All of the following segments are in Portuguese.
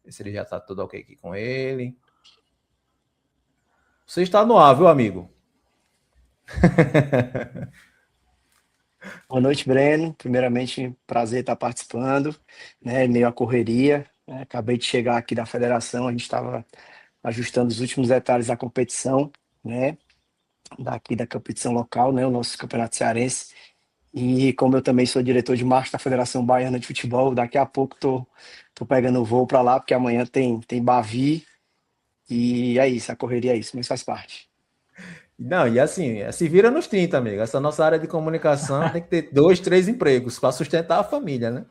Ver se ele já está tudo ok aqui com ele. Você está no ar, viu, amigo? Boa noite, Breno. Primeiramente, prazer estar participando, né? Meio a correria, né? Acabei de chegar aqui da federação, a gente estava ajustando os últimos detalhes da competição, né? Daqui da competição local, né? O nosso campeonato cearense. E como eu também sou diretor de marketing da Federação Baiana de Futebol, daqui a pouco tô pegando o voo para lá, porque amanhã tem Bavi. E é isso, a correria é isso, mas faz parte. Não, e assim, se vira nos 30, amigo. Essa nossa área de comunicação tem que ter 2, 3 empregos para sustentar a família, né?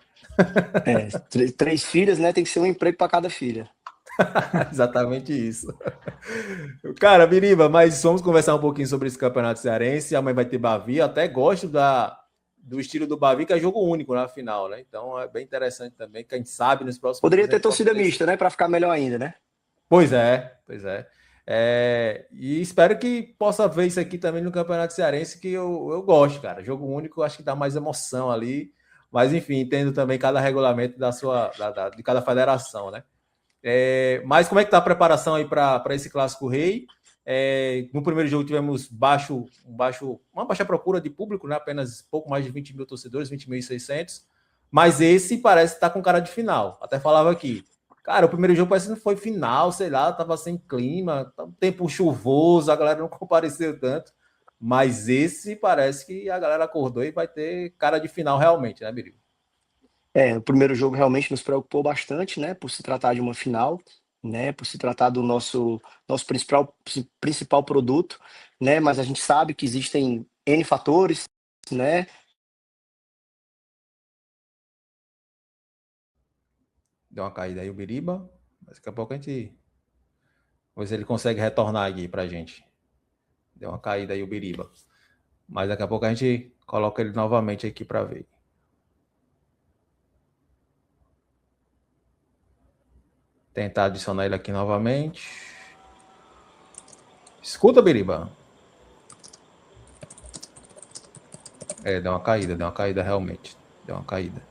É, três filhas, né? Tem que ser um emprego para cada filha. Exatamente isso. Cara, Biriba, mas vamos conversar um pouquinho sobre esse campeonato cearense. Amanhã vai ter Bavi. Eu até gosto do estilo do Bavi, que é jogo único na final, né? Então é bem interessante também. Quem sabe nos próximos Poderia anos a ter gente possa torcida ter esse. mista, né? Para ficar melhor ainda, né? Pois é, pois é. E espero que possa ver isso aqui também no Campeonato Cearense, que eu gosto, cara. Jogo único, eu acho que dá mais emoção ali. Mas, enfim, entendo também cada regulamento de cada federação, né? Mas como é que tá a preparação aí para esse Clássico Rei? No primeiro jogo tivemos uma baixa procura de público, né? Apenas pouco mais de 20 mil torcedores, 20.600. Mas esse parece estar com cara de final. Até falava aqui. Cara, o primeiro jogo parece que não foi final, sei lá, tava sem clima, tempo chuvoso, a galera não compareceu tanto. Mas esse parece que a galera acordou e vai ter cara de final realmente, né, Birigo? O primeiro jogo realmente nos preocupou bastante, né? Por se tratar de uma final, né? Por se tratar do nosso principal produto, né? Mas a gente sabe que existem N fatores, né? Deu uma caída aí o Biriba, mas daqui a pouco a gente. Vamos ver se ele consegue retornar aqui pra gente. Deu uma caída aí o Biriba. Mas daqui a pouco a gente coloca ele novamente aqui para ver. Tentar adicionar ele aqui novamente. Escuta, Biriba. Deu uma caída realmente. Deu uma caída.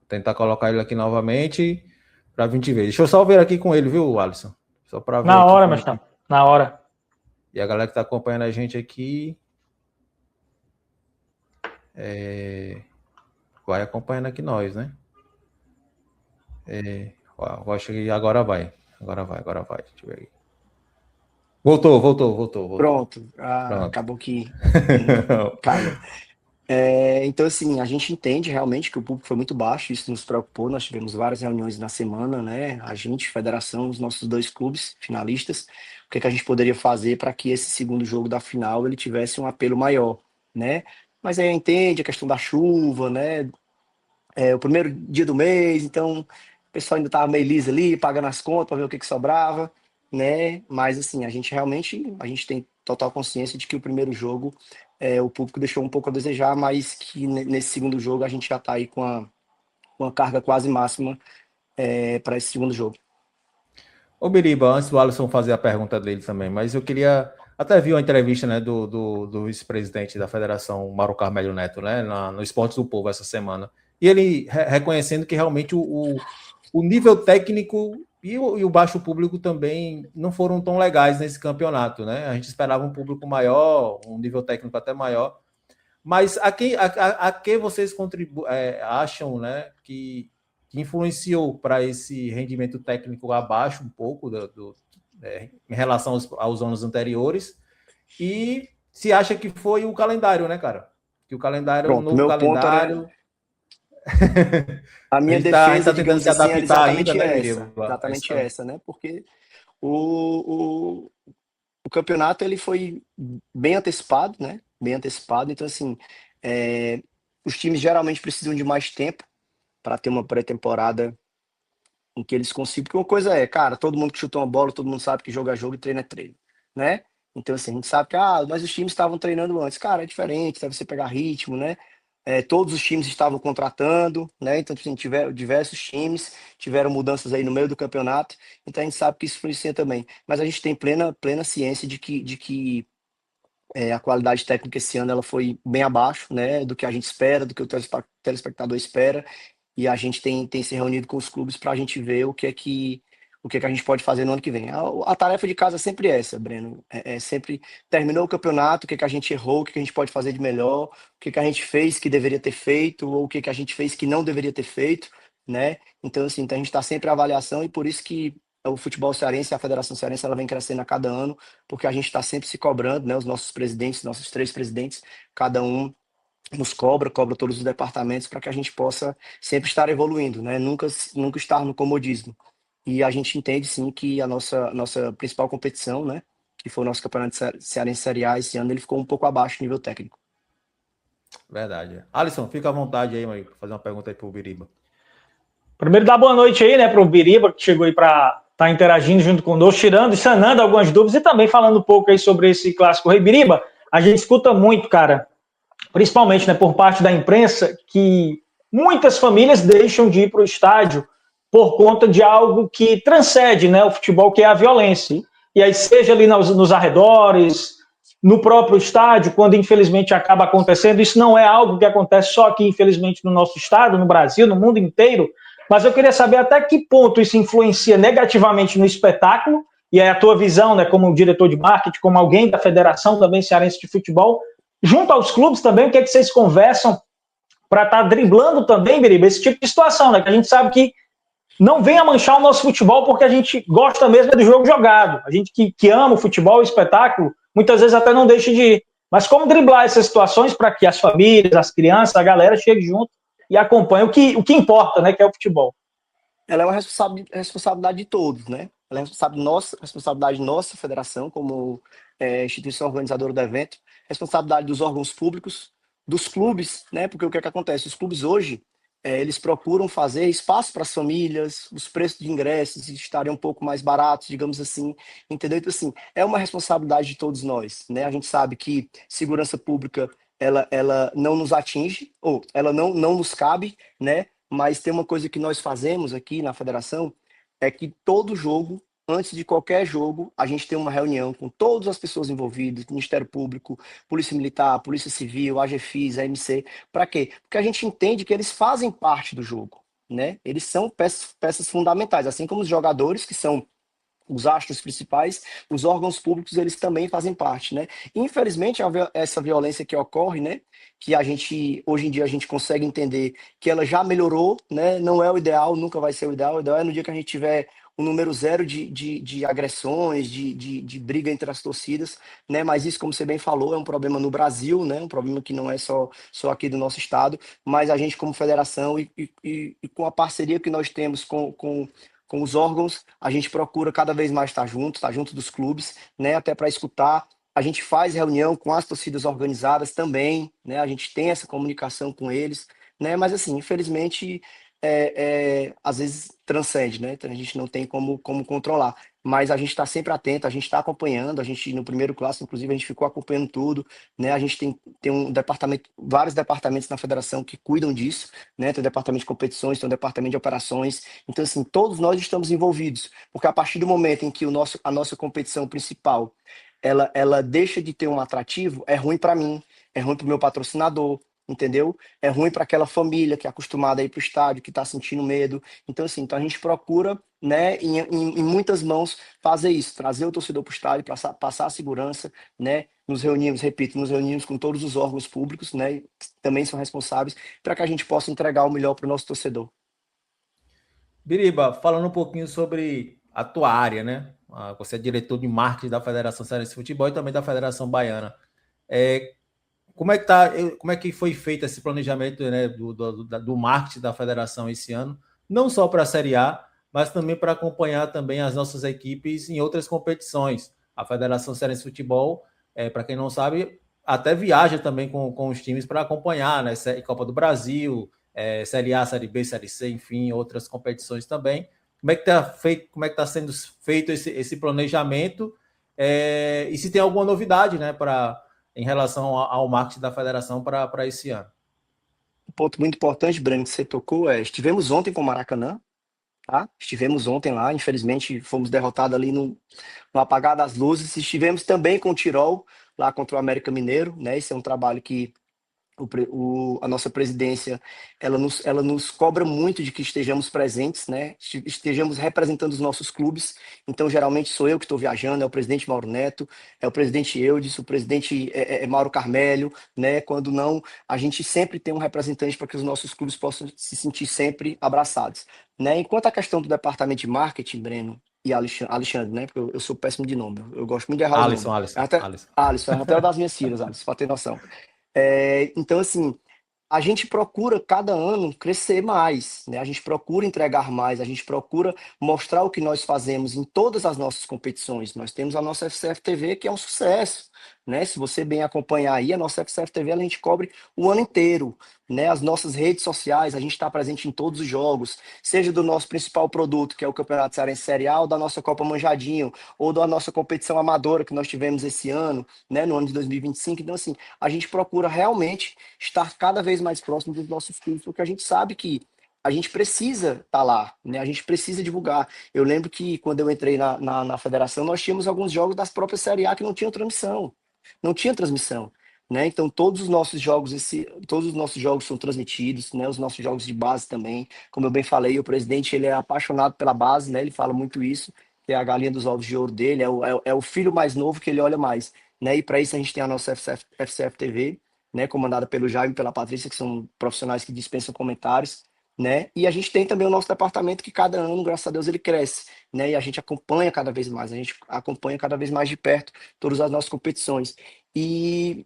Tentar colocar ele aqui novamente para 20 vezes. Deixa eu só ver aqui com ele, viu, Alisson? Só para ver Na aqui hora, como meu é que. chapa. Na hora. E a galera que está acompanhando a gente aqui vai acompanhando aqui nós, né? Eu acho que agora vai. Agora vai, agora vai. Deixa eu ver aí. Voltou. Pronto, Pronto. acabou que caiu. Então, assim, a gente entende realmente que o público foi muito baixo, isso nos preocupou. Nós tivemos várias reuniões na semana, né? A gente, federação, os nossos dois clubes finalistas, o que que a gente poderia fazer para que esse segundo jogo da final ele tivesse um apelo maior, né? Mas aí entende a questão da chuva, né? O primeiro dia do mês, então o pessoal ainda estava meio liso ali, pagando as contas para ver o que que sobrava, né? Mas assim, a gente tem total consciência de que o primeiro jogo o público deixou um pouco a desejar, mas que nesse segundo jogo a gente já está aí com a carga quase máxima para esse segundo jogo. Ô, Biriba, antes do Alisson fazer a pergunta dele também, mas eu queria. Até vi uma entrevista, né, do vice-presidente da Federação, Mauro Carmelho Neto, né, no Esportes do Povo essa semana. E ele reconhecendo que realmente o nível técnico e o baixo público também não foram tão legais nesse campeonato, né? A gente esperava um público maior, um nível técnico até maior. Mas a que vocês acham, né, que influenciou para esse rendimento técnico abaixo um pouco em relação aos anos anteriores? E se acha que foi o calendário, né, cara? Que o calendário, o Pronto, novo meu ponto era calendário. a A minha gente está defesa, tentando digamos se assim, era adaptar ainda, né, exatamente essa, né? Porque o, o, o campeonato ele foi bem antecipado, né? Bem antecipado. Então, assim, é, os times geralmente precisam de mais tempo para ter uma pré-temporada em que eles consigam. Porque uma coisa é, cara, todo mundo que chuta uma bola, todo mundo sabe que jogo é jogo e treino é treino, né? Então, assim, a gente sabe que, mas os times estavam treinando antes. Cara, é diferente, deve você pegar ritmo, né? Todos os times estavam contratando, né? Então, assim, tiveram diversos times, tiveram mudanças aí no meio do campeonato. Então, a gente sabe que isso influencia também. Mas a gente tem plena ciência de que a qualidade técnica esse ano ela foi bem abaixo, né, do que a gente espera, do que o telespectador espera. e a gente tem se reunido com os clubes para a gente ver o que é que a gente pode fazer no ano que vem. A tarefa de casa é sempre essa, Breno. É sempre terminou o campeonato, o que é que a gente errou, o que é que a gente pode fazer de melhor, o que é que a gente fez que deveria ter feito, ou o que é que a gente fez que não deveria ter feito, né? Então, assim, então a gente está sempre em avaliação e por isso que o futebol cearense, a Federação Cearense, ela vem crescendo a cada ano, porque a gente está sempre se cobrando, né? Os nossos presidentes, nossos três presidentes, cada um nos cobra todos os departamentos para que a gente possa sempre estar evoluindo, né? Nunca estar no comodismo. E a gente entende sim que a nossa principal competição, né, que foi o nosso campeonato cearense Série A esse ano, ele ficou um pouco abaixo do nível técnico. Verdade. Alisson, fica à vontade aí, mãe, para fazer uma pergunta aí pro Biriba. Primeiro, dar boa noite aí, né, para o Biriba, que chegou aí para estar interagindo junto conosco, tirando e sanando algumas dúvidas e também falando um pouco aí sobre esse clássico Rei Biriba. A gente escuta muito, cara, principalmente, né, por parte da imprensa, que muitas famílias deixam de ir para o estádio por conta de algo que transcende, né, o futebol, que é a violência. E aí, seja ali nos arredores, no próprio estádio, quando infelizmente acaba acontecendo, isso não é algo que acontece só aqui, infelizmente, no nosso estado, no Brasil, no mundo inteiro, mas eu queria saber até que ponto isso influencia negativamente no espetáculo, e é a tua visão, né, como diretor de marketing, como alguém da Federação também Cearense de Futebol, junto aos clubes também, o que é que vocês conversam para estar driblando também, Biriba, esse tipo de situação, né? Que a gente sabe que não venha manchar o nosso futebol porque a gente gosta mesmo do jogo jogado. A gente que ama o futebol, o espetáculo, muitas vezes até não deixa de ir. Mas como driblar essas situações para que as famílias, as crianças, a galera chegue junto e acompanhe o que importa, né? Que é o futebol. Ela é uma responsabilidade de todos, né? Ela é responsabilidade nossa, federação, como instituição organizadora do evento, responsabilidade dos órgãos públicos, dos clubes, né? Porque o que é que acontece? Os clubes hoje, eles procuram fazer espaço para as famílias, os preços de ingressos estarem um pouco mais baratos, digamos assim, entendeu? Então, assim, é uma responsabilidade de todos nós, né? A gente sabe que segurança pública, ela não nos atinge, ou ela não nos cabe, né? Mas tem uma coisa que nós fazemos aqui na federação, é que todo jogo, antes de qualquer jogo, a gente tem uma reunião com todas as pessoas envolvidas, Ministério Público, Polícia Militar, Polícia Civil, AGFIS, AMC. Para quê? Porque a gente entende que eles fazem parte do jogo, né? Eles são peças fundamentais, assim como os jogadores, que são os astros principais, os órgãos públicos, eles também fazem parte, né? Infelizmente, essa violência que ocorre, né, que hoje em dia a gente consegue entender que ela já melhorou, né? Não é o ideal, nunca vai ser o ideal é no dia que a gente tiver o número zero de agressões, de briga entre as torcidas, né? Mas isso, como você bem falou, é um problema no Brasil, né? Um problema que não é só aqui do nosso estado, mas a gente como federação e com a parceria que nós temos com os órgãos, a gente procura cada vez mais estar junto dos clubes, né, até para escutar. A gente faz reunião com as torcidas organizadas também, né, a gente tem essa comunicação com eles, né, mas assim, infelizmente, às vezes transcende, né, então a gente não tem como controlar, mas a gente está sempre atento, a gente está acompanhando, a gente no primeiro clássico, inclusive, a gente ficou acompanhando tudo, né, a gente tem um departamento, vários departamentos na federação que cuidam disso, né, tem o departamento de competições, tem o departamento de operações, então, assim, todos nós estamos envolvidos, porque a partir do momento em que a nossa competição principal, ela deixa de ter um atrativo, é ruim para mim, é ruim para o meu patrocinador, entendeu? É ruim para aquela família que é acostumada a ir para o estádio, que está sentindo medo. Então, assim, então a gente procura, né, em muitas mãos, fazer isso, trazer o torcedor para o estádio, passar a segurança, né? Nos reunimos, repito, nos reunimos com todos os órgãos públicos, né? Que também são responsáveis, para que a gente possa entregar o melhor para o nosso torcedor. Biriba, falando um pouquinho sobre a tua área, né? Você é diretor de marketing da Federação Cearense de Futebol e também da Federação Baiana. É, como é que foi feito esse planejamento, né, do marketing da federação esse ano, não só para a Série A, mas também para acompanhar também as nossas equipes em outras competições. A Federação Cearense de Futebol, para quem não sabe, até viaja também com os times para acompanhar, né, Copa do Brasil, Série A, Série B, Série C, enfim, outras competições também. Como é que está feito, como é que está sendo feito esse planejamento? E se tem alguma novidade, né, em relação ao marketing da federação para esse ano? Um ponto muito importante, Breno, que você tocou estivemos ontem com o Maracanã, tá? Estivemos ontem lá, infelizmente fomos derrotados ali no apagar das luzes. Estivemos também com o Tirol, lá contra o América Mineiro, né? Esse é um trabalho que A nossa presidência, ela nos cobra muito de que estejamos presentes, né? Estejamos representando os nossos clubes. Então, geralmente, sou eu que estou viajando, é o presidente Mauro Neto, é o presidente Eudes, o presidente é Mauro Carmélio, né? Quando não, a gente sempre tem um representante para que os nossos clubes possam se sentir sempre abraçados, né? Enquanto a questão do departamento de marketing, Breno e Alexandre, né? Porque eu sou péssimo de nome, eu gosto muito de errar os Alisson, nomes. Alisson, Até, Alisson. Alisson, é até uma das minhas filhas, Alisson, para ter noção. Então, assim, a gente procura cada ano crescer mais, né? A gente procura entregar mais, a gente procura mostrar o que nós fazemos em todas as nossas competições. Nós temos a nossa FCF TV, que é um sucesso, né? Se você bem acompanhar aí, a nossa FCF TV, a gente cobre o ano inteiro, né? As nossas redes sociais, a gente está presente em todos os jogos, seja do nosso principal produto, que é o Campeonato Cearense Série A, ou da nossa Copa Manjadinho, ou da nossa competição amadora que nós tivemos esse ano, né? No ano de 2025. Então, assim, a gente procura realmente estar cada vez mais próximo dos nossos clubes, porque a gente sabe que a gente precisa estar lá, né? A gente precisa divulgar. Eu lembro que quando eu entrei na federação, nós tínhamos alguns jogos das próprias Série A que não tinham transmissão. Não tinha transmissão. Né? Então todos os nossos jogos são transmitidos, né? Os nossos jogos de base também. Como eu bem falei, o presidente ele é apaixonado pela base, né? Ele fala muito isso, que é a galinha dos ovos de ouro dele, é o filho mais novo que ele olha mais, né? E para isso a gente tem a nossa FCF TV, né, comandada pelo Jaime e pela Patrícia, que são profissionais que dispensam comentários, né? E a gente tem também o nosso departamento que cada ano, graças a Deus, ele cresce, né? E a gente acompanha cada vez mais, a gente acompanha cada vez mais de perto todas as nossas competições. E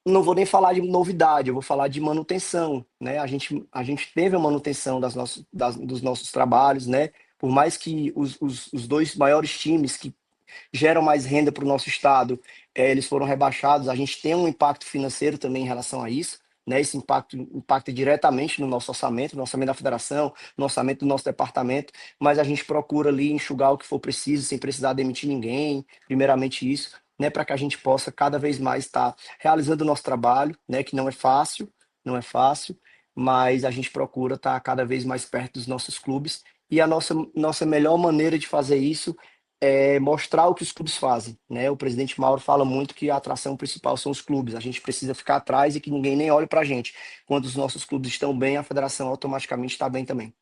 não vou nem falar de novidade, eu vou falar de manutenção, né? A gente teve a manutenção dos nossos trabalhos, né? Por mais que os dois maiores times que geram mais renda para o nosso estado, eles foram rebaixados. A gente tem um impacto financeiro também em relação a isso, né? Esse impacto impacta diretamente no orçamento da federação, no orçamento do nosso departamento, mas a gente procura ali enxugar o que for preciso, sem precisar demitir ninguém, primeiramente isso, né? Para que a gente possa cada vez mais estar realizando o nosso trabalho, né? Que não é fácil, não é fácil, mas a gente procura estar cada vez mais perto dos nossos clubes. E a nossa melhor maneira de fazer isso mostrar o que os clubes fazem, né? O presidente Mauro fala muito que a atração principal são os clubes. A gente precisa ficar atrás e que ninguém nem olhe para a gente. Quando os nossos clubes estão bem, a federação automaticamente está bem também.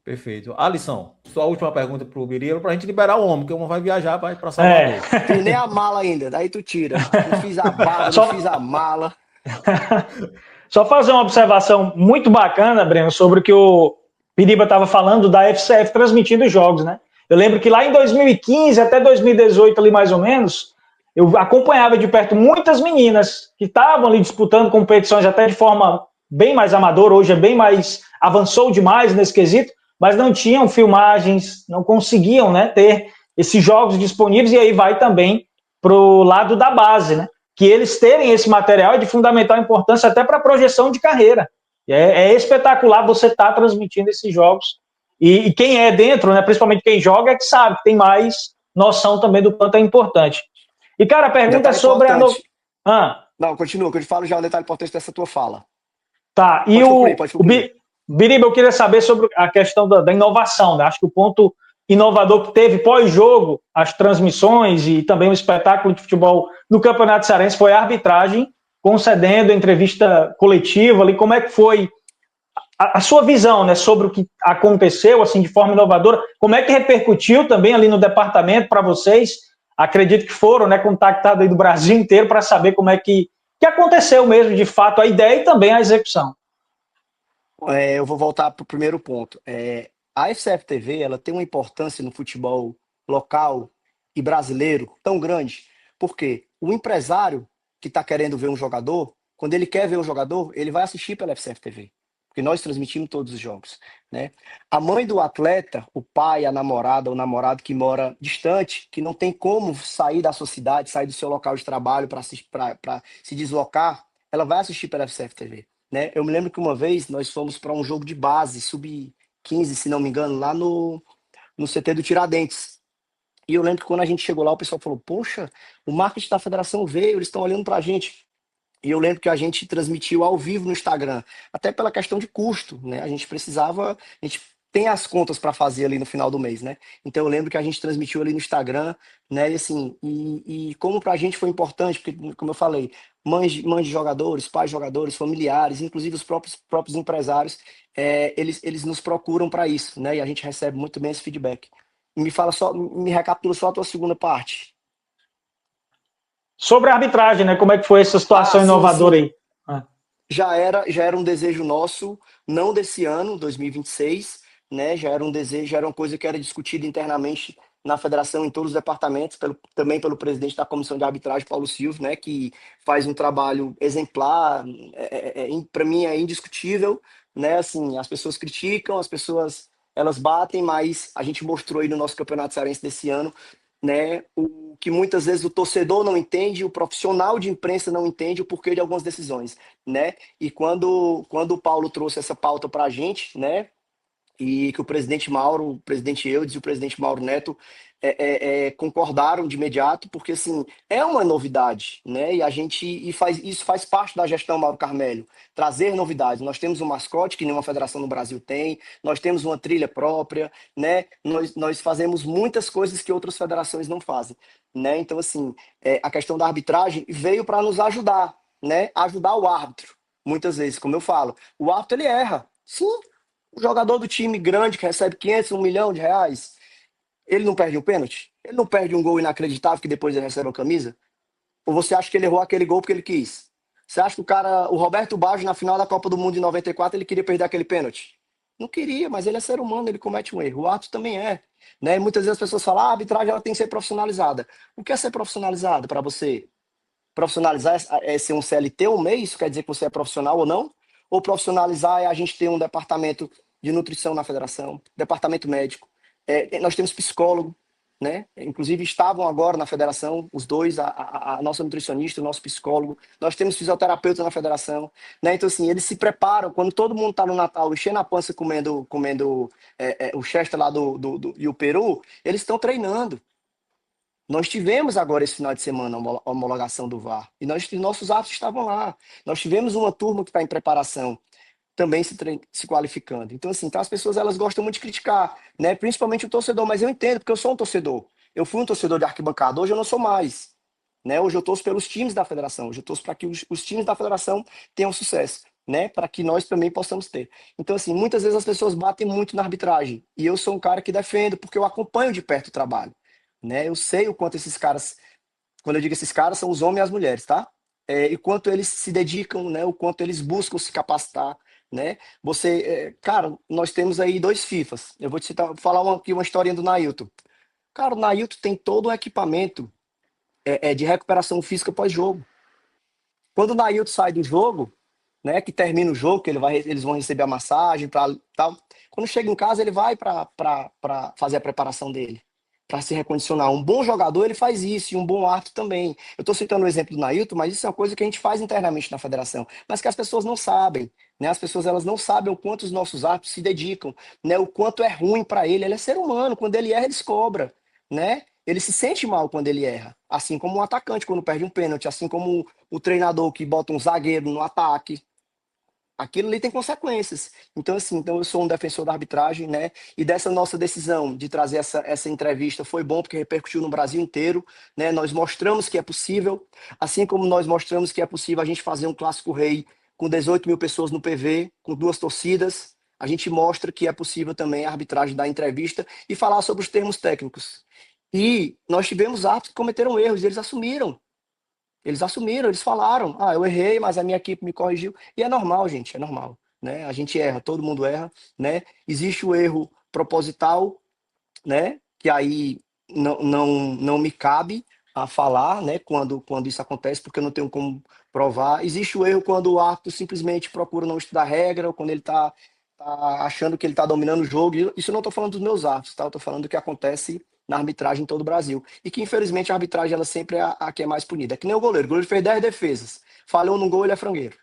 Perfeito. Alisson, sua última pergunta para o Birilo, para a gente liberar o homem, que o homem vai viajar para Salvador. Fiz nem a mala ainda, daí tu tira. Não fiz a barba, não Só, fiz a mala. só fazer uma observação muito bacana, Breno, sobre o que o Piriba estava falando da FCF transmitindo os jogos, né? Eu lembro que lá em 2015 até 2018, ali mais ou menos, eu acompanhava de perto muitas meninas que estavam ali disputando competições até de forma bem mais amadora, hoje é bem mais, avançou demais nesse quesito, mas não tinham filmagens, não conseguiam, né, ter esses jogos disponíveis, e aí vai também para o lado da base, né? Que eles terem esse material é de fundamental importância até para a projeção de carreira. É espetacular você estar transmitindo esses jogos. E quem é dentro, né, principalmente quem joga, é que sabe, que tem mais noção também do quanto é importante. E, cara, a pergunta é sobre Não, continua, que eu te falo já um detalhe importante dessa tua fala. Tá, e pode concluir. Biriba, eu queria saber sobre a questão da inovação, né? Acho que o ponto inovador que teve pós-jogo, as transmissões e também o espetáculo de futebol no Campeonato Cearense foi a arbitragem, concedendo entrevista coletiva ali. Como é que foi a sua visão, né, sobre o que aconteceu assim de forma inovadora? Como é que repercutiu também ali no departamento para vocês? Acredito que foram, né, contactados aí do Brasil inteiro para saber como é que aconteceu mesmo, de fato, a ideia e também a execução. Eu vou voltar para o primeiro ponto. A FCF TV, ela tem uma importância no futebol local e brasileiro tão grande, porque o empresário que está querendo ver um jogador, quando ele quer ver um jogador, ele vai assistir pela FCF TV, porque nós transmitimos todos os jogos, né? A mãe do atleta, o pai, a namorada, o namorado que mora distante, que não tem como sair da sua cidade, sair do seu local de trabalho para se deslocar, ela vai assistir pela FCF TV. Né? Eu me lembro que uma vez nós fomos para um jogo de base, sub-15, se não me engano, lá no CT do Tiradentes. E eu lembro que quando a gente chegou lá, o pessoal falou: Poxa, o marketing da federação veio, eles estão olhando para a gente. E eu lembro que a gente transmitiu ao vivo no Instagram, até pela questão de custo, né? A gente tem as contas para fazer ali no final do mês, né? Então eu lembro que a gente transmitiu ali no Instagram, né? E assim, e como para a gente foi importante, porque, como eu falei, mães de jogadores, pais de jogadores, familiares, inclusive os próprios empresários, eles nos procuram para isso, né? E a gente recebe muito bem esse feedback. Me fala só, me recapitula só a tua segunda parte. Sobre a arbitragem, né? Como é que foi essa Ah, situação sim, inovadora sim. aí? Ah. Já era um desejo nosso, não desse ano, 2026, né? Já era um desejo, já era uma coisa que era discutida internamente na federação, em todos os departamentos, também pelo presidente da comissão de arbitragem, Paulo Silva, né? Que faz um trabalho exemplar, para mim é indiscutível, né? Assim, as pessoas criticam, as pessoas elas batem, mas a gente mostrou aí no nosso campeonato cearense desse ano, né? O que muitas vezes o torcedor não entende, o profissional de imprensa não entende o porquê de algumas decisões, né? E quando o Paulo trouxe essa pauta para a gente, né? E que o presidente Mauro, o presidente Eudes e o presidente Mauro Neto concordaram de imediato, porque assim é uma novidade, né? E a gente isso faz parte da gestão Mauro Carmelho, trazer novidades. Nós temos um mascote que nenhuma federação no Brasil tem, nós temos uma trilha própria, né? Nós fazemos muitas coisas que outras federações não fazem, né? Então assim a questão da arbitragem veio para nos ajudar, né? Ajudar o árbitro. Muitas vezes, como eu falo, o árbitro ele erra. Sim, o jogador do time grande que recebe 500, 1 milhão de reais, ele não perde um pênalti? Ele não perde um gol inacreditável que depois ele recebe a camisa? Ou você acha que ele errou aquele gol porque ele quis? Você acha que o Roberto Baggio, na final da Copa do Mundo de 94, ele queria perder aquele pênalti? Não queria, mas ele é ser humano, ele comete um erro. O árbitro também é. Né? E muitas vezes as pessoas falam, a arbitragem ela tem que ser profissionalizada. O que é ser profissionalizada para você? Profissionalizar é ser um CLT um mês, isso quer dizer que você é profissional ou não? Ou profissionalizar é a gente ter um departamento de nutrição na federação, departamento médico. Nós temos psicólogo, né? Inclusive estavam agora na federação, os dois, a nossa nutricionista, o nosso psicólogo. Nós temos fisioterapeuta na federação, né? Então, assim, eles se preparam, quando todo mundo está no Natal enchendo a pança comendo o chester lá e o peru, eles estão treinando. Nós tivemos agora esse final de semana a homologação do VAR e nossos árbitros estavam lá. Nós tivemos uma turma que está em preparação, também se qualificando. Então, assim, então as pessoas elas gostam muito de criticar, né? Principalmente o torcedor, mas eu entendo, porque eu sou um torcedor. Eu fui um torcedor de arquibancada, hoje eu não sou mais. Né? Hoje eu torço pelos times da federação, hoje eu torço para que os times da federação tenham sucesso, né? Para que nós também possamos ter. Então, assim, muitas vezes as pessoas batem muito na arbitragem. E eu sou um cara que defendo, porque eu acompanho de perto o trabalho. Né? Eu sei o quanto esses caras, quando eu digo esses caras, são os homens e as mulheres, tá? E quanto eles se dedicam, né? O quanto eles buscam se capacitar, né? Cara, nós temos aí 2 FIFAs. Eu vou te falar aqui uma historinha do Nailton. Cara, o Nailton tem todo o equipamento de recuperação física pós-jogo. Quando o Nailton sai do jogo, né? Que termina o jogo, que eles vão receber a massagem, tal. Quando chega em casa, ele vai para fazer a preparação dele, para se recondicionar. Um bom jogador, ele faz isso, e um bom árbitro também. Eu estou citando o exemplo do Nailton, mas isso é uma coisa que a gente faz internamente na federação, mas que as pessoas não sabem. Né? As pessoas elas não sabem o quanto os nossos árbitros se dedicam, né? O quanto é ruim para ele. Ele é ser humano, quando ele erra, ele se cobra. Né? Ele se sente mal quando ele erra, assim como um atacante quando perde um pênalti, assim como o treinador que bota um zagueiro no ataque. Aquilo ali tem consequências. Então, assim, eu sou um defensor da arbitragem, né? E dessa nossa decisão de trazer essa entrevista foi bom porque repercutiu no Brasil inteiro, né? Nós mostramos que é possível, assim como nós mostramos que é possível a gente fazer um clássico rei com 18 mil pessoas no PV, com 2 torcidas, a gente mostra que é possível também a arbitragem dar entrevista e falar sobre os termos técnicos. E nós tivemos árbitros que cometeram erros, e eles assumiram. Eles assumiram, eles falaram, eu errei, mas a minha equipe me corrigiu. E é normal, gente, é normal. Né? A gente erra, todo mundo erra. Né? Existe o erro proposital, né? Que aí não me cabe a falar, né? Quando isso acontece, porque eu não tenho como provar. Existe o erro quando o árbitro simplesmente procura não estudar regra, ou quando ele está achando que ele está dominando o jogo. Isso eu não estou falando dos meus árbitros, tá? Eu estou falando do que acontece na arbitragem em todo o Brasil. E que, infelizmente, a arbitragem ela sempre é a que é mais punida. É que nem o goleiro. O goleiro fez 10 defesas. Falhou no gol, ele é frangueiro.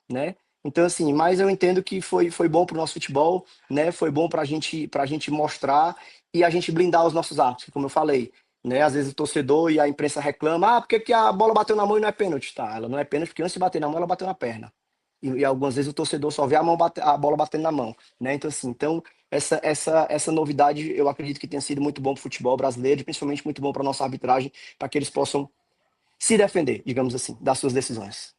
Né? Então, assim, mas eu entendo que foi bom para o nosso futebol, né? Foi bom para a gente mostrar e a gente blindar os nossos árbitros, como eu falei. Né? Às vezes o torcedor e a imprensa reclama, por que a bola bateu na mão e não é pênalti? Tá, ela não é pênalti porque antes de bater na mão, ela bateu na perna. e algumas vezes o torcedor só vê a bola batendo na mão, né? Então, assim, essa novidade eu acredito que tenha sido muito bom para o futebol brasileiro, e principalmente muito bom para a nossa arbitragem, para que eles possam se defender, digamos assim, das suas decisões.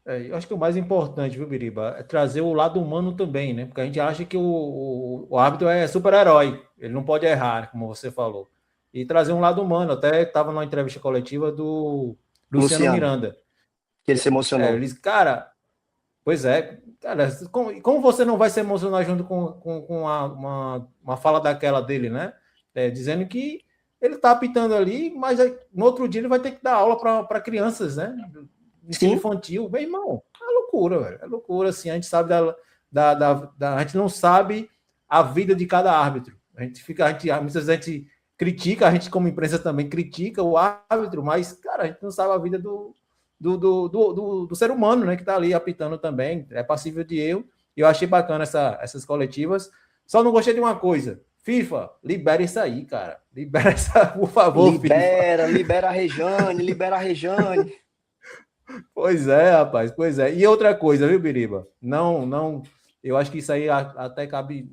Eu acho que o mais importante, viu, Biriba, é trazer o lado humano também, né? Porque a gente acha que o árbitro é super-herói, ele não pode errar, como você falou. E trazer um lado humano. Até estava numa entrevista coletiva do Luciano Luciano, Miranda. que ele se emocionou. Ele disse, cara, pois é, cara, como você não vai se emocionar junto com uma fala daquela dele, né? Dizendo que ele está apitando ali, mas no outro dia ele vai ter que dar aula para crianças, né? Ensino Sim, infantil. Meu irmão, é loucura, velho. É loucura, assim. A gente sabe a gente não sabe a vida de cada árbitro. Muitas vezes a gente critica, a gente como imprensa também critica o árbitro, mas, cara, a gente não sabe a vida do ser humano, né, que está ali apitando também, é passível de erro. E eu achei bacana essas coletivas. Só não gostei de uma coisa. FIFA, libera isso aí, cara. Libera essa, por favor, FIFA. libera a Rejane. Pois é, rapaz, pois é. E outra coisa, viu, Biriba? Não, eu acho que isso aí até cabe,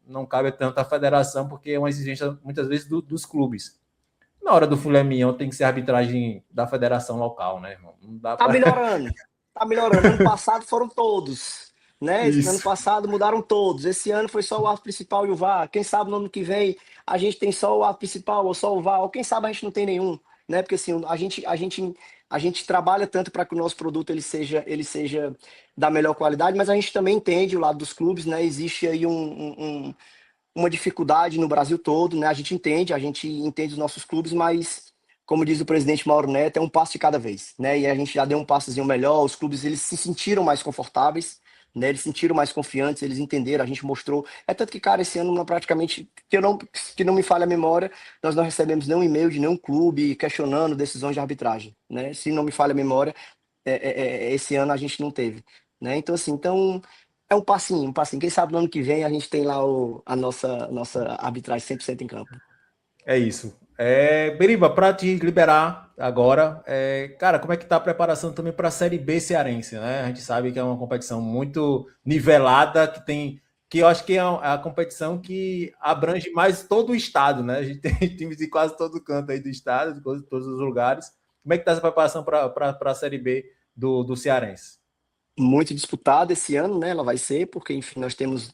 não cabe tanto à federação, porque é uma exigência muitas vezes dos clubes. Na hora do filé mignon tem que ser arbitragem da federação local, né, irmão? Não dá Tá para melhorando. Tá melhorando. Ano passado foram todos, né? Ano isso. passado mudaram todos. Esse ano foi só o árbitro principal e o VAR. Quem sabe no ano que vem a gente tem só o árbitro principal ou só o VAR, ou quem sabe a gente não tem nenhum, né? Porque assim, a gente trabalha tanto para que o nosso produto ele seja da melhor qualidade, mas a gente também entende o lado dos clubes, né? Existe aí uma dificuldade no Brasil todo, né? A gente entende os nossos clubes, mas como diz o presidente Mauro Neto, é um passo de cada vez, né? E a gente já deu um passozinho melhor, os clubes eles se sentiram mais confortáveis, né? Eles se sentiram mais confiantes, eles entenderam, a gente mostrou. É tanto que, cara, esse ano praticamente, que não me falha a memória, nós não recebemos nenhum e-mail de nenhum clube questionando decisões de arbitragem, né? Se não me falha a memória, esse ano a gente não teve, né? Então, assim, é um passinho, um passinho. Quem sabe no ano que vem a gente tem lá a nossa arbitragem 100% em campo. É isso. Beriba, para te liberar agora, cara, como é que tá a preparação também para a Série B cearense, né? A gente sabe que é uma competição muito nivelada, que eu acho que é a competição que abrange mais todo o estado, né? A gente tem times de quase todo canto aí do estado, de todos os lugares. Como é que tá essa preparação para a Série B do cearense? Muito disputada esse ano, né? Ela vai ser, porque, enfim, nós temos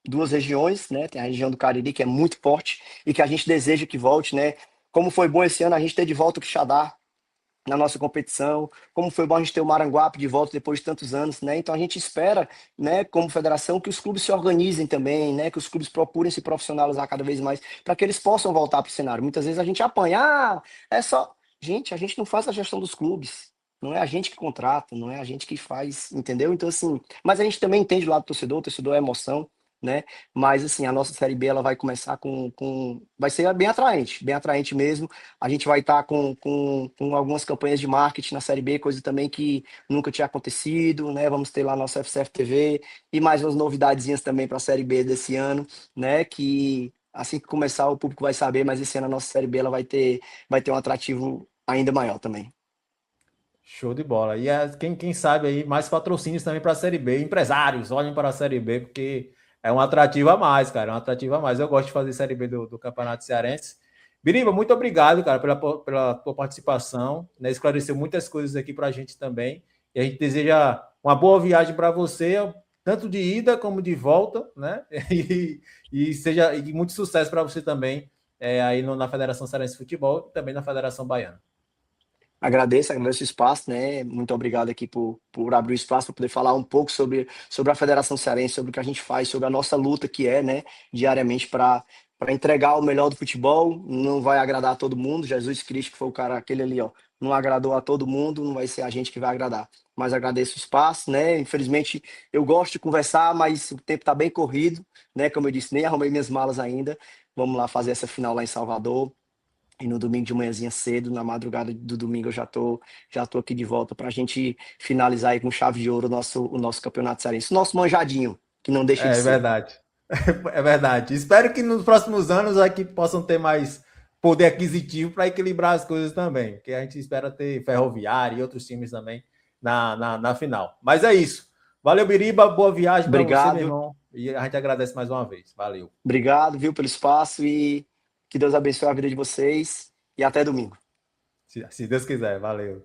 duas regiões, né? Tem a região do Cariri, que é muito forte e que a gente deseja que volte, né? Como foi bom esse ano a gente ter de volta o Quixadá na nossa competição, como foi bom a gente ter o Maranguape de volta depois de tantos anos, né? Então a gente espera, né, como federação, que os clubes se organizem também, né? Que os clubes procurem se profissionalizar cada vez mais, para que eles possam voltar para o cenário. Muitas vezes a gente apanha, é só. Gente, a gente não faz a gestão dos clubes. Não é a gente que contrata, não é a gente que faz, entendeu? Então, assim, mas a gente também entende o lado do torcedor, o torcedor é emoção, né? Mas, assim, a nossa Série B, ela vai começar vai ser bem atraente mesmo. A gente vai estar com algumas campanhas de marketing na Série B, coisa também que nunca tinha acontecido, né? Vamos ter lá nosso FCF TV e mais umas novidadezinhas também para a Série B desse ano, né? Que assim que começar o público vai saber, mas esse ano a nossa Série B ela vai ter um atrativo ainda maior também. Show de bola. E quem sabe aí mais patrocínios também para a Série B. Empresários, olhem para a Série B, porque é um atrativo a mais, cara. É um atrativo a mais. Eu gosto de fazer Série B do Campeonato Cearense. Biriba, muito obrigado, cara, pela tua participação. Né? Esclareceu muitas coisas aqui para a gente também. E a gente deseja uma boa viagem para você, tanto de ida como de volta, né? E muito sucesso para você também aí na Federação Cearense de Futebol e também na Federação Baiana. Agradeço o espaço, né? Muito obrigado aqui por abrir o espaço para poder falar um pouco sobre a Federação Cearense, sobre o que a gente faz, sobre a nossa luta que é, né, diariamente para entregar o melhor do futebol. Não vai agradar a todo mundo. Jesus Cristo, que foi o cara, aquele ali, ó, não agradou a todo mundo, não vai ser a gente que vai agradar. Mas agradeço o espaço, né? Infelizmente, eu gosto de conversar, mas o tempo está bem corrido, né? Como eu disse, nem arrumei minhas malas ainda. Vamos lá fazer essa final lá em Salvador. E no domingo de manhãzinha cedo, na madrugada do domingo, eu já tô aqui de volta para a gente finalizar aí com chave de ouro o nosso campeonato cearense. Nosso manjadinho, que não deixa de É ser. verdade. É verdade. Espero que nos próximos anos aqui possam ter mais poder aquisitivo para equilibrar as coisas também, porque a gente espera ter Ferroviária e outros times também na final. Mas é isso. Valeu, Biriba. Boa viagem para você, Obrigado, meu viu? irmão. E a gente agradece mais uma vez. Valeu. Obrigado, viu, pelo espaço e que Deus abençoe a vida de vocês e até domingo. Se Deus quiser. Valeu.